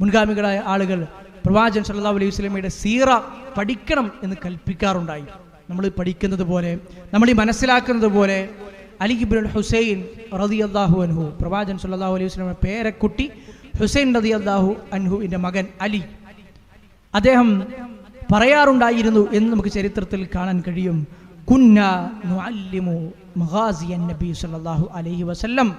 മുൻഗാമികളായ ആളുകൾ പ്രവാചകൻ സല്ലല്ലാഹു അലൈഹി വസല്ലമയുടെ സീറ പഠിക്കണം എന്ന് കൽപ്പിക്കാറുണ്ടായി. നമ്മൾ പഠിക്കുന്നത് പോലെ, നമ്മൾ ഈ മനസ്സിലാക്കുന്നത് പോലെ അലി ഇബ്നുൽ ഹുസൈൻ റളിയല്ലാഹു അൻഹു, പ്രവാചകൻ സല്ലല്ലാഹു അലൈഹി വസല്ലമയുടെ പേരക്കുട്ടി ഹുസൈൻ റളിയല്ലാഹു അൻഹുവിൻ്റെ മകൻ അലി, അദ്ദേഹം പറയാറുണ്ടായിരുന്നു എന്ന് നമുക്ക് ചരിത്രത്തിൽ കാണാൻ കഴിയും. കുന്നാ നുഅല്ലിമു മഗാസിയൻ നബി സല്ലല്ലാഹു അലൈഹി വസല്ലം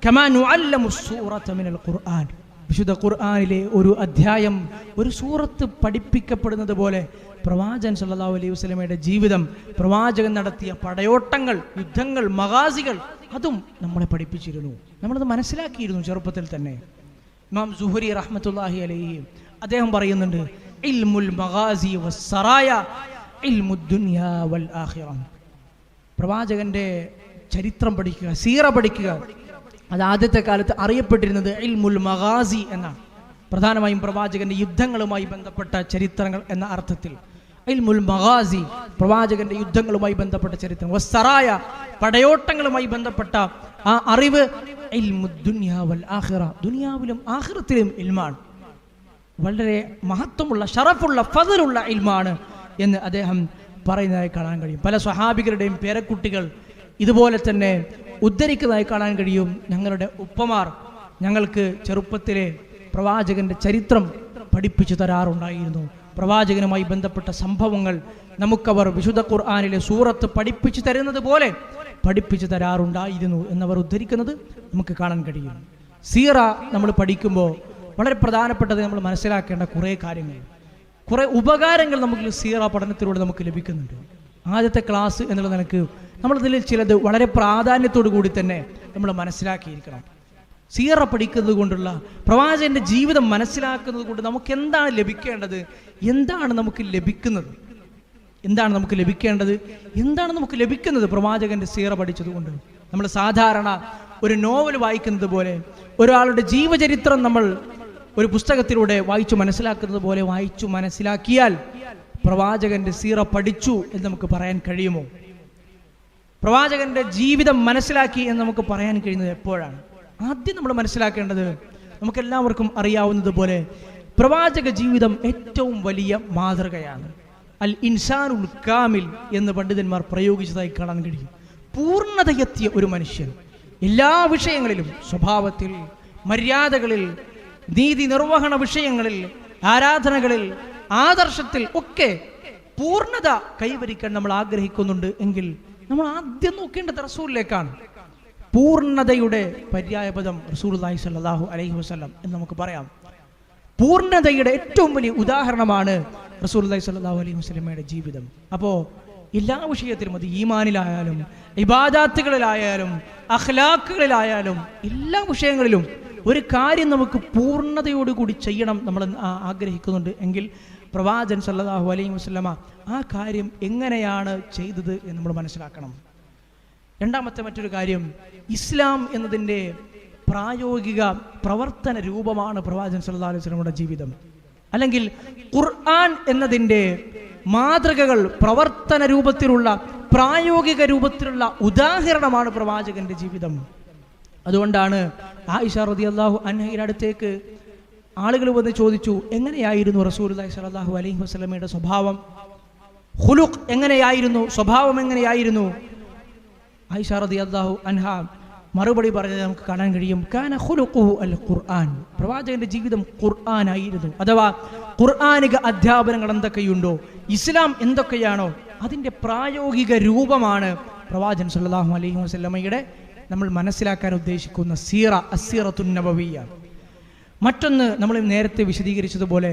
കമാ നുഅല്ലമു സൂറത മിനൽ ഖുർആൻ. വിശുദ്ധ ഖുർആനിലെ ഒരു അധ്യായം, ഒരു സൂറത്ത് പഠിപ്പിക്കപ്പെടുന്നത് പോലെ പ്രവാചകൻ സല്ലല്ലാഹു അലൈഹി വസല്ലമയുടെ ജീവിതം, പ്രവാചകൻ നടത്തിയ പടയോട്ടങ്ങൾ, യുദ്ധങ്ങൾ, മഗാസികൾ, അതും നമ്മളെ പഠിപ്പിച്ചിരുന്നു. നമ്മളത് മനസ്സിലാക്കിയിരുന്നു ചെറുപ്പത്തിൽ തന്നെ. ഇമാം സുഹരി റഹ്മത്തുള്ളാഹി അലൈഹി അദ്ദേഹം പറയുന്നുണ്ട്, ഇൽമുൽ മഗാസി വസ്സറായ ഇൽമുദ് ദുനിയാ വൽ ആഖിറ. പ്രവാചകന്റെ ചരിത്രം പഠിക്കുക, സീറ പഠിക്കുക, അത് ആദ്യത്തെ കാലത്ത് അറിയപ്പെട്ടിരുന്നത് ഇൽമുൽ മഗാസി എന്നാണ്. പ്രധാനമായും പ്രവാചകന്റെ യുദ്ധങ്ങളുമായി ബന്ധപ്പെട്ട ചരിത്രങ്ങൾ എന്ന അർത്ഥത്തിൽ ഇൽമുൽ മഗാസി, പ്രവാചകന്റെ യുദ്ധങ്ങളുമായി ബന്ധപ്പെട്ട ചരിത്രം, വസ്സറായ, പടയോട്ടങ്ങളുമായി ബന്ധപ്പെട്ട ആ അറിവ്, ഇൽമുദ് ദുനിയാ വൽ ആഖിറ, ദുനിയാവിലും ആഖിറത്തിലും ഇൽമാണ്. വളരെ മഹത്വമുള്ള, ഷറഫുള്ള, ഫദലുള്ള ഇൽമാണ് എന്ന് അദ്ദേഹം പറയുന്നതായി കാണാൻ കഴിയും. പല സ്വഹാബികളുടെയും പേരക്കുട്ടികൾ ഇതുപോലെ തന്നെ ഉദ്ധരിക്കുന്നതായി കാണാൻ കഴിയും. ഞങ്ങളുടെ ഉപ്പമാർ ഞങ്ങൾക്ക് ചെറുപ്പത്തിലെ പ്രവാചകന്റെ ചരിത്രം പഠിപ്പിച്ചു തരാറുണ്ടായിരുന്നു. പ്രവാചകനുമായി ബന്ധപ്പെട്ട സംഭവങ്ങൾ നമുക്കവർ വിശുദ്ധ ഖുർആനിലെ സൂറത്ത് പഠിപ്പിച്ചു തരുന്നത് പോലെ പഠിപ്പിച്ചു തരാറുണ്ടായിരുന്നു എന്നവർ ഉദ്ധരിക്കുന്നത് നമുക്ക് കാണാൻ കഴിയും. സീറ നമ്മൾ പഠിക്കുമ്പോൾ വളരെ പ്രധാനപ്പെട്ടത് നമ്മൾ മനസ്സിലാക്കേണ്ട കുറേ കാര്യങ്ങൾ, കുറേ ഉപകാരങ്ങൾ നമുക്ക് സീറ പഠനത്തിലൂടെ നമുക്ക് ലഭിക്കുന്നുണ്ട്. ആദ്യത്തെ ക്ലാസ് എന്നുള്ള നിലക്ക് നമ്മളതിൽ ചിലത് വളരെ പ്രാധാന്യത്തോടു കൂടി തന്നെ നമ്മൾ മനസ്സിലാക്കിയിരിക്കണം. സീറ പഠിക്കുന്നത് കൊണ്ടുള്ള, പ്രവാചകന്റെ ജീവിതം മനസ്സിലാക്കുന്നത് കൊണ്ട് നമുക്ക് എന്താണ് ലഭിക്കേണ്ടത്, എന്താണ് നമുക്ക് ലഭിക്കുന്നത്, എന്താണ് നമുക്ക് ലഭിക്കേണ്ടത്, എന്താണ് നമുക്ക് ലഭിക്കുന്നത് പ്രവാചകന്റെ സീറ പഠിച്ചത് കൊണ്ട്. നമ്മൾ സാധാരണ ഒരു നോവൽ വായിക്കുന്നത് പോലെ, ഒരാളുടെ ജീവചരിത്രം നമ്മൾ ഒരു പുസ്തകത്തിലൂടെ വായിച്ചു മനസ്സിലാക്കുന്നത് പോലെ വായിച്ചു മനസ്സിലാക്കിയാൽ പ്രവാചകന്റെ സീറ പഠിച്ചു എന്ന് നമുക്ക് പറയാൻ കഴിയുമോ? പ്രവാചകന്റെ ജീവിതം മനസ്സിലാക്കി എന്ന് നമുക്ക് പറയാൻ കഴിയുന്നത് എപ്പോഴാണ്? ആദ്യം നമ്മൾ മനസ്സിലാക്കേണ്ടത്, നമുക്കെല്ലാവർക്കും അറിയാവുന്നത് പോലെ പ്രവാചക ജീവിതം ഏറ്റവും വലിയ മാതൃകയാണ്. അൽ ഇൻസാനുൽ കാമിൽ എന്ന് പണ്ഡിതന്മാർ പ്രയോഗിച്ചതായി കാണാൻ കഴിയും. പൂർണ്ണതയെത്തിയ ഒരു മനുഷ്യൻ, എല്ലാ വിഷയങ്ങളിലും, സ്വഭാവത്തിൽ, മര്യാദകളിൽ, നീതി നിർവഹണ വിഷയങ്ങളിൽ, ആരാധനകളിൽ, ആദർശത്തിൽ ഒക്കെ പൂർണ്ണത കൈവരിക്കാൻ നമ്മൾ ആഗ്രഹിക്കുന്നുണ്ട് എങ്കിൽ നമ്മൾ ആദ്യം നോക്കേണ്ടത് റസൂലിലേക്കാണ്. പൂർണ്ണതയുടെ പര്യായപദം റസൂലുള്ളാഹി സ്വല്ലല്ലാഹു അലൈഹി വസല്ലം എന്ന് നമുക്ക് പറയാം. പൂർണ്ണതയുടെ ഏറ്റവും വലിയ ഉദാഹരണമാണ് റസൂലുള്ളാഹി സ്വല്ലല്ലാഹു അലൈഹി വസല്ലമയുടെ ജീവിതം. അപ്പോൾ എല്ലാ വിഷയത്തിലും, അത് ഈമാനിലായാലും ഇബാദാത്തുകളിലായാലും അഖ്ലാഖുകളിലായാലും എല്ലാ വിഷയങ്ങളിലും ഒരു കാര്യം നമുക്ക് പൂർണ്ണതയോടുകൂടി ചെയ്യണം നമ്മൾ ആഗ്രഹിക്കുന്നുണ്ട് എങ്കിൽ പ്രവാചകൻ സല്ലല്ലാഹു അലൈഹി വസല്ലമ ആ കാര്യം എങ്ങനെയാണ് ചെയ്തത് എന്ന് നമ്മൾ മനസ്സിലാക്കണം. രണ്ടാമത്തെ മറ്റൊരു കാര്യം, ഇസ്ലാം എന്നതിൻ്റെ പ്രായോഗിക പ്രവർത്തന രൂപമാണ് പ്രവാചകൻ സല്ലല്ലാഹു അലൈഹി വസല്ലമയുടെ ജീവിതം. അല്ലെങ്കിൽ ഖുർആൻ എന്നതിൻ്റെ മാതൃകകൾ, പ്രവർത്തന രൂപത്തിലുള്ള, പ്രായോഗിക രൂപത്തിലുള്ള ഉദാഹരണമാണ് പ്രവാചകന്റെ ജീവിതം. അതുകൊണ്ടാണ് ആയിഷ റളിയല്ലാഹു അൻഹയുടെ അടുത്തേക്ക് ആളുകൾ വന്ന് ചോദിച്ചു, എങ്ങനെയായിരുന്നു റസൂലുള്ളാഹി സ്വല്ലല്ലാഹു അലൈഹി വസല്ലമയുടെ സ്വഭാവം, ഖുലുഖ് എങ്ങനെയായിരുന്നു, സ്വഭാവം എങ്ങനെയായിരുന്നു? ആയിഷ റളിയല്ലാഹു അൻഹ മറുപടി പറഞ്ഞത് നമുക്ക് കാണാൻ കഴിയും. കാന ഖുലുഖുഹു അൽ ഖുർആൻ, പ്രവാചകന്റെ ജീവിതം ഖുർആനായിരുന്നു. അഥവാ ഖുർആനിക അധ്യാപനങ്ങൾ എന്തൊക്കെയുണ്ടോ, ഇസ്ലാം എന്തൊക്കെയാണോ അതിൻ്റെ പ്രായോഗിക രൂപമാണ് പ്രവാചകൻ സല്ലല്ലാഹു അലൈഹി വസല്ലമയുടെ നമ്മൾ മനസ്സിലാക്കാൻ ഉദ്ദേശിക്കുന്ന സീറ, അസ്സിറത്തുൻ നബവിയ്യ. മറ്റൊന്ന്, നമ്മൾ നേരത്തെ വിശദീകരിച്ചതുപോലെ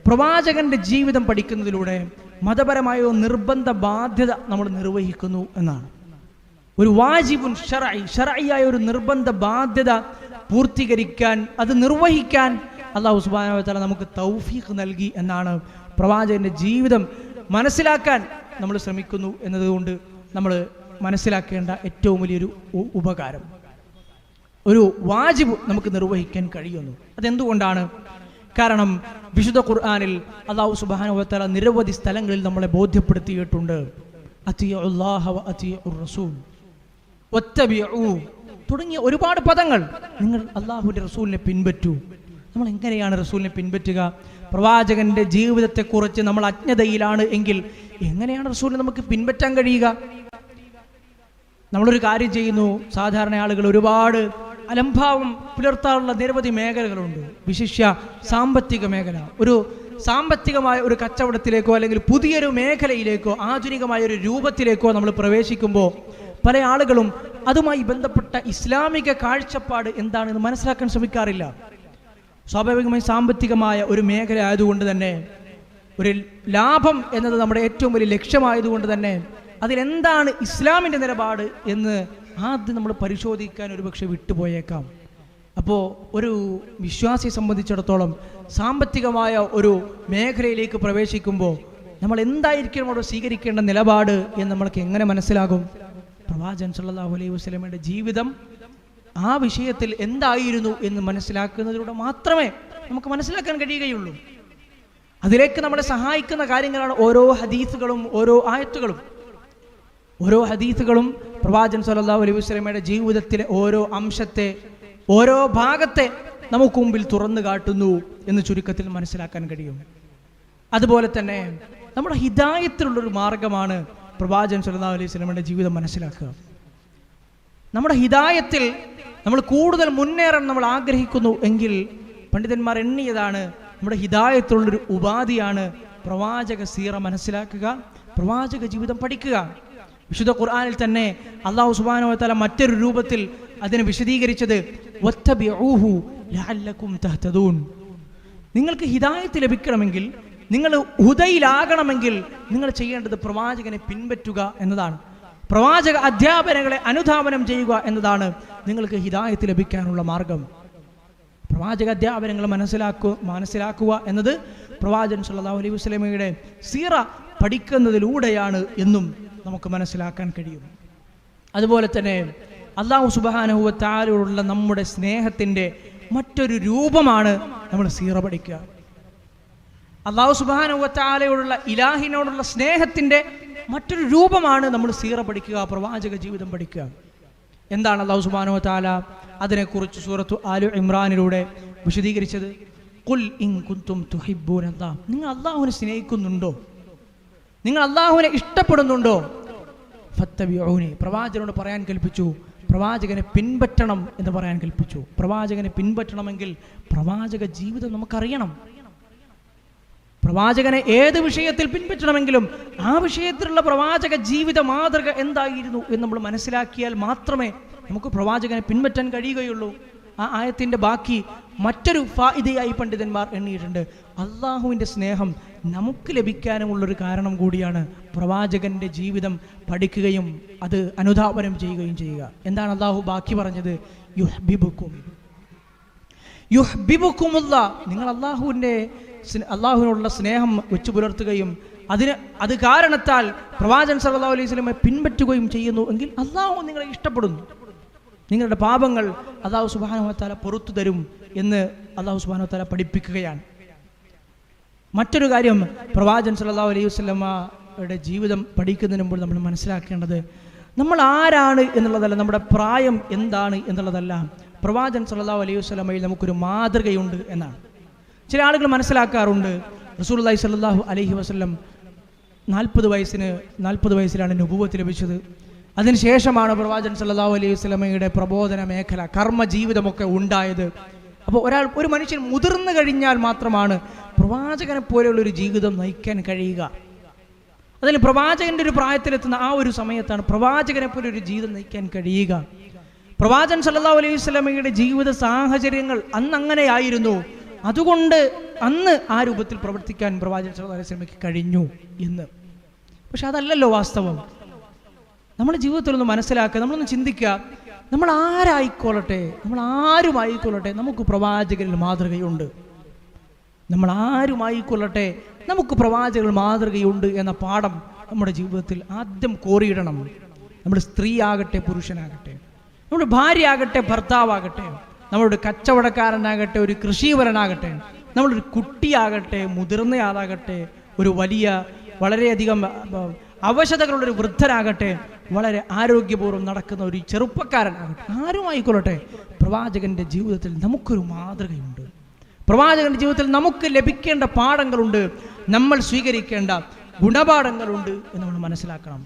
പ്രവാചകന്റെ ജീവിതം പഠിക്കുന്നതിലൂടെ മതപരമായ നിർബന്ധ ബാധ്യത നമ്മൾ നിർവഹിക്കുന്നു എന്നാണ്. ഒരു വാജിബുൻ ശർഈ, ശർഈയായ ഒരു നിർബന്ധ ബാധ്യത പൂർത്തീകരിക്കാൻ, അത് നിർവഹിക്കാൻ അല്ലാഹു സുബ്ഹാനഹു വ തആല നമുക്ക് തൗഫീഖ് നൽകി എന്നാണ്. പ്രവാചകന്റെ ജീവിതം മനസ്സിലാക്കാൻ നമ്മൾ ശ്രമിക്കുന്നു എന്നതുകൊണ്ട് നമ്മൾ മനസ്സിലാക്കേണ്ട ഏറ്റവും വലിയൊരു ഉപകാരം, ഒരു വാജിബ് നമുക്ക് നിർവഹിക്കാൻ കഴിയുന്നു. അതെന്തുകൊണ്ടാണ്? കാരണം വിശുദ്ധ ഖുർആനിൽ അല്ലാഹു സുബ്ഹാനഹു വ തആല നിരവധി സ്ഥലങ്ങളിൽ നമ്മളെ ബോധ്യപ്പെടുത്തിയിട്ടുണ്ട്. അത്തിയുല്ലാഹ വ അത്തിയുർ റസൂൽ വത്തബിഉ തുടങ്ങിയ ഒരുപാട് പദങ്ങൾ. നിങ്ങൾ അല്ലാഹുവിന്റെ റസൂലിനെ പിൻപറ്റൂ, നമ്മൾ എങ്ങനെയാണ് റസൂലിനെ പിൻപറ്റുക? പ്രവാചകന്റെ ജീവിതത്തെക്കുറിച്ച് നമ്മൾ അജ്ഞതയിലാണ് എങ്കിൽ എങ്ങനെയാണ് റസൂലിനെ നമുക്ക് പിൻപറ്റാൻ കഴിയുക? നമ്മളൊരു കാര്യം ചെയ്യുന്നു, സാധാരണ ആളുകൾ ഒരുപാട് അലംഭാവം പുലർത്താറുള്ള നിരവധി മേഖലകളുണ്ട്. വിശിഷ്യ സാമ്പത്തിക മേഖല. ഒരു സാമ്പത്തികമായ ഒരു കച്ചവടത്തിലേക്കോ അല്ലെങ്കിൽ പുതിയൊരു മേഖലയിലേക്കോ ആധുനികമായ ഒരു രൂപത്തിലേക്കോ നമ്മൾ പ്രവേശിക്കുമ്പോൾ പല ആളുകളും അതുമായി ബന്ധപ്പെട്ട ഇസ്ലാമിക കാഴ്ചപ്പാട് എന്താണെന്ന് മനസ്സിലാക്കാൻ ശ്രമിക്കാറില്ല. സ്വാഭാവികമായി സാമ്പത്തികമായ ഒരു മേഖല ആയതുകൊണ്ട് തന്നെ, ഒരു ലാഭം എന്നത് നമ്മുടെ ഏറ്റവും വലിയ ലക്ഷ്യമായതുകൊണ്ട് തന്നെ അതിലെന്താണ് ഇസ്ലാമിൻ്റെ നിലപാട് എന്ന് ആദ്യം നമ്മൾ പരിശോധിക്കാൻ ഒരുപക്ഷെ വിട്ടുപോയേക്കാം. അപ്പോൾ ഒരു വിശ്വാസിയെ സംബന്ധിച്ചിടത്തോളം സാമ്പത്തികമായ ഒരു മേഖലയിലേക്ക് പ്രവേശിക്കുമ്പോൾ നമ്മൾ എന്തായിരിക്കും അവിടെ സ്വീകരിക്കേണ്ട നിലപാട് എന്ന് നമ്മൾക്ക് എങ്ങനെ മനസ്സിലാകും? പ്രവാചകൻ സല്ലല്ലാഹു അലൈഹി വസല്ലമയുടെ ജീവിതം ആ വിഷയത്തിൽ എന്തായിരുന്നു എന്ന് മനസ്സിലാക്കുന്നതിലൂടെ മാത്രമേ നമുക്ക് മനസ്സിലാക്കാൻ കഴിയുകയുള്ളൂ. അതിലേക്ക് നമ്മളെ സഹായിക്കുന്ന കാര്യങ്ങളാണ് ഓരോ ഹദീസുകളും ഓരോ ആയത്തുകളും. ഓരോ ഹദീസുകളും പ്രവാചകൻ സല്ലല്ലാഹു അലൈഹി വസല്ലമയുടെ ജീവിതത്തിലെ ഓരോ അംശത്തെ, ഓരോ ഭാഗത്തെ നമുക്ക് മുമ്പിൽ തുറന്നു കാട്ടുന്നു എന്ന് ചുരുക്കത്തിൽ മനസ്സിലാക്കാൻ കഴിയും. അതുപോലെ തന്നെ നമ്മുടെ ഹിദായത്തിലുള്ളൊരു മാർഗമാണ് പ്രവാചകൻ സല്ലല്ലാഹു അലൈഹി വസല്ലമയുടെ ജീവിതം മനസ്സിലാക്കുക. നമ്മുടെ ഹിദായത്തിൽ നമ്മൾ കൂടുതൽ മുന്നേറാൻ നമ്മൾ ആഗ്രഹിക്കുന്നു എങ്കിൽ പണ്ഡിതന്മാർ എണ്ണിയതാണ്, നമ്മുടെ ഹിദായത്തിലുള്ളൊരു ഉപാധിയാണ് പ്രവാചക സീറ മനസ്സിലാക്കുക, പ്രവാചക ജീവിതം പഠിക്കുക. വിശുദ്ധ ഖുർആനിൽ തന്നെ അല്ലാഹു സുബ്ഹാനഹു വ തആല മറ്റൊരു രൂപത്തിൽ അതിനെ വിശദീകരിച്ചത് വത്തബിഊഹു ലഅല്ലകും തഹ്തദൂൻ. നിങ്ങൾക്ക് ഹിദായത്ത് ലഭിക്കണമെങ്കിൽ, നിങ്ങൾ ഹുദയിലാകണമെങ്കിൽ നിങ്ങൾ ചെയ്യേണ്ടത് പ്രവാചകനെ പിൻപറ്റുക എന്നതാണ്. പ്രവാചക അധ്യാപനങ്ങളെ അനുധാവനം ചെയ്യുക എന്നതാണ് നിങ്ങൾക്ക് ഹിദായത്ത് ലഭിക്കാനുള്ള മാർഗം. പ്രവാചക അധ്യാപനങ്ങൾ മനസ്സിലാക്കുക എന്നത് പ്രവാചകൻ സല്ലല്ലാഹു അലൈഹി വസല്ലമയുടെ സീറ പഠിക്കുന്നതിലൂടെയാണ് എന്നും നമുക്ക് മനസ്സിലാക്കാൻ കഴിയും. അതുപോലെ തന്നെ അല്ലാഹു സുബ്ഹാനഹു വ തആലയോടുള്ള നമ്മുടെ സ്നേഹത്തിൻ്റെ മറ്റൊരു രൂപമാണ് നമ്മൾ സീറ പഠിക്കുക. അല്ലാഹു സുബ്ഹാനഹു വ തആലയോടുള്ള ഇലാഹിനോടുള്ള സ്നേഹത്തിൻ്റെ മറ്റൊരു രൂപമാണ് നമ്മൾ സീറ പഠിക്കുക, പ്രവാചക ജീവിതം പഠിക്കുക. എന്താണ് അല്ലാഹു സുബ്ഹാനഹു വ തആല അതിനെക്കുറിച്ച് സൂറത്തു ആലു ഇമ്രാനിലൂടെ വിശദീകരിച്ചത്? ഖുൽ ഇൻ കുൻതും തുഹിബ്ബൂനല്ലാഹ്. നിങ്ങൾ അല്ലാഹുവിനെ സ്നേഹിക്കുന്നുണ്ടോ? നിങ്ങൾ അല്ലാഹുവിനെ ഇഷ്ടപ്പെടുന്നുണ്ടോ? ഫത്തബിഊനി. പ്രവാചകനോട് പറയാൻ കൽപ്പിച്ചു, പ്രവാചകനെ പിൻപറ്റണം എന്ന് പറയാൻ കൽപ്പിച്ചു. പ്രവാചകനെ പിൻപറ്റണമെങ്കിൽ പ്രവാചക ജീവിതം നമുക്കറിയണം. പ്രവാചകനെ ഏത് വിഷയത്തിൽ പിൻപറ്റണമെങ്കിലും ആ വിഷയത്തിലുള്ള പ്രവാചക ജീവിത മാതൃക എന്തായിരുന്നു എന്ന് നമ്മൾ മനസ്സിലാക്കിയാൽ മാത്രമേ നമുക്ക് പ്രവാചകനെ പിൻപറ്റാൻ കഴിയുകയുള്ളൂ. ആ ആയത്തിൻ്റെ ബാക്കി മറ്റൊരു ഫായിദയായി പണ്ഡിതന്മാർ എണ്ണിയിട്ടുണ്ട്. അള്ളാഹുവിൻ്റെ സ്നേഹം നമുക്ക് ലഭിക്കാനുമുള്ളൊരു കാരണം കൂടിയാണ് പ്രവാചകന്റെ ജീവിതം പഠിക്കുകയും അത് അനുധാവനം ചെയ്യുകയും ചെയ്യുക. എന്താണ് അള്ളാഹു ബാക്കി പറഞ്ഞത്? യുഹ്ബിബുക്കുമുല്ലാഹ്. നിങ്ങൾ അള്ളാഹുവിനോടുള്ള സ്നേഹം വെച്ചു പുലർത്തുകയും അത് കാരണത്താൽ പ്രവാചകൻ സല്ലല്ലാഹു അലൈഹി വസല്ലമയെ പിൻപറ്റുകയും ചെയ്യുന്നു എങ്കിൽ അള്ളാഹു നിങ്ങളെ ഇഷ്ടപ്പെടുന്നു. നിങ്ങളുടെ പാപങ്ങൾ അല്ലാഹു സുബ്ഹാനഹു വ തആല പുറത്തു തരും എന്ന് അല്ലാഹു സുബ്ഹാനഹു വ തആല പഠിപ്പിക്കുകയാണ്. മറ്റൊരു കാര്യം, പ്രവാചകൻ സല്ലല്ലാഹു അലൈഹി വസല്ലമയുടെ ജീവിതം പഠിക്കുന്നതിന് മുമ്പ് നമ്മൾ മനസ്സിലാക്കേണ്ടത് നമ്മൾ ആരാണ് എന്നുള്ളതല്ല, നമ്മുടെ പ്രായം എന്താണ് എന്നുള്ളതല്ല. പ്രവാചകൻ സല്ലല്ലാഹു അലൈഹി വസല്ലമയിൽ നമുക്കൊരു മാതൃകയുണ്ട് എന്നാണ്. ചില ആളുകൾ മനസ്സിലാക്കാറുണ്ട് റസൂലുള്ളാഹി സ്വല്ലല്ലാഹു അലൈഹി വസല്ലം 40 വയസ്സിലാണ് നുബുവത്ത് ലഭിച്ചത്. അതിനുശേഷമാണ് പ്രവാചകൻ സല്ലല്ലാഹു അലൈഹി വസല്ലമയുടെ പ്രബോധന മേഖല, കർമ്മ ജീവിതമൊക്കെ ഉണ്ടായത്. അപ്പോൾ ഒരു മനുഷ്യൻ മുതിർന്നു കഴിഞ്ഞാൽ മാത്രമാണ് പ്രവാചകനെ പോലെയുള്ളൊരു ജീവിതം നയിക്കാൻ കഴിയുക. അതിൽ പ്രവാചകന്റെ ഒരു പ്രായത്തിലെത്തുന്ന ആ ഒരു സമയത്താണ് പ്രവാചകനെ പോലെ ഒരു ജീവിതം നയിക്കാൻ കഴിയുക. പ്രവാചകൻ സല്ലല്ലാഹു അലൈഹി വസല്ലമയുടെ ജീവിത സാഹചര്യങ്ങൾ അന്ന് അങ്ങനെയായിരുന്നു. അതുകൊണ്ട് അന്ന് ആ രൂപത്തിൽ പ്രവർത്തിക്കാൻ പ്രവാചകൻ സല്ലല്ലാഹു അലൈഹി വസല്ലമയ്ക്ക് കഴിഞ്ഞു എന്ന്. പക്ഷെ അതല്ലല്ലോ വാസ്തവം. നമ്മുടെ ജീവിതത്തിലൊന്ന് മനസ്സിലാക്കുക, നമ്മളൊന്ന് ചിന്തിക്കുക. നമ്മൾ ആരായിക്കൊള്ളട്ടെ, നമ്മൾ ആരുമായിക്കൊള്ളട്ടെ, നമുക്ക് പ്രവാചകരിൽ മാതൃകയുണ്ട്. നമ്മൾ ആരുമായിക്കൊള്ളട്ടെ, നമുക്ക് പ്രവാചകരിൽ മാതൃകയുണ്ട് എന്ന പാഠം നമ്മുടെ ജീവിതത്തിൽ ആദ്യം കോറിയിടണം. നമ്മുടെ സ്ത്രീ ആകട്ടെ, പുരുഷനാകട്ടെ, നമ്മുടെ ഭാര്യ ആകട്ടെ, ഭർത്താവാകട്ടെ, നമ്മളൊരു കച്ചവടക്കാരനാകട്ടെ, ഒരു കൃഷിവരനാകട്ടെ, നമ്മളൊരു കുട്ടിയാകട്ടെ, മുതിർന്നയാളാകട്ടെ, ഒരു വളരെയധികം അവശതകളുള്ളൊരു വൃദ്ധനാകട്ടെ, വളരെ ആരോഗ്യപൂർവ്വം നടക്കുന്ന ഒരു ചെറുപ്പക്കാരനാകട്ടെ, ആരുമായിക്കൊള്ളട്ടെ, പ്രവാചകന്റെ ജീവിതത്തിൽ നമുക്കൊരു മാതൃകയുണ്ട്. പ്രവാചകന്റെ ജീവിതത്തിൽ നമുക്ക് ലഭിക്കേണ്ട പാഠങ്ങളുണ്ട്, നമ്മൾ സ്വീകരിക്കേണ്ട ഗുണപാഠങ്ങളുണ്ട് എന്ന് നമ്മൾ മനസ്സിലാക്കണം.